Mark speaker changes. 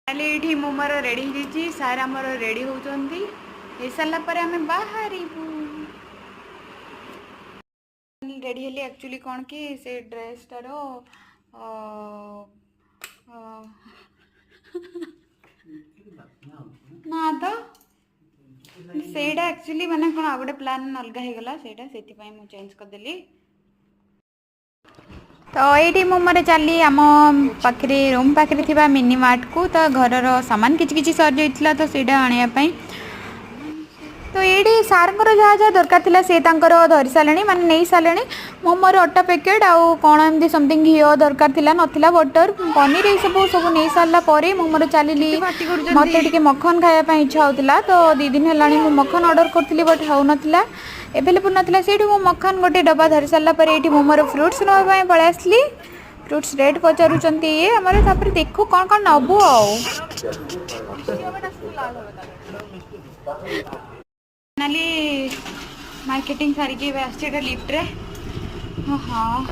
Speaker 1: ये मोमोर रेडी हो सार आमर रेडी होती हो सारा पर आम बाहर रेडी हेली एक्चुअली कौन कि से ड्रेस टार ना तो सेटा एक्चुअली माने कौन आ गोटे प्लान अलग हो गला से चेंज करदेली तो ये मोमोरे चली आम पाखे रूम पाखे थी मिनी मार्ट को तो घर सामान किसी सर जाइला तो सीटा आने तो ये सार जहाँ जहाँ दरकार थी सी धरी सारे माने नहीं सारे मोमोर अटा पैकेट आउ कौन एमती समथिंग घी दरकार थी नाला बटर पनीर ये सब सब नहीं सारापर मोमोर चलि मत मखन खायापी इच्छा होता तो 2 दिन है मखन ऑर्डर करी बट हो नाला एवेलेबल नाला से मखन गोटे डब्बा धरी सारापर ये मोमोर फ्रुट्स नापी पलि आसली फ्रुट्स रेट पचारुंट ये आमर देखू कौन कौन नबू फाइनाली मार्केटिंग सारिकी आसटा लिफ्ट रे हाँ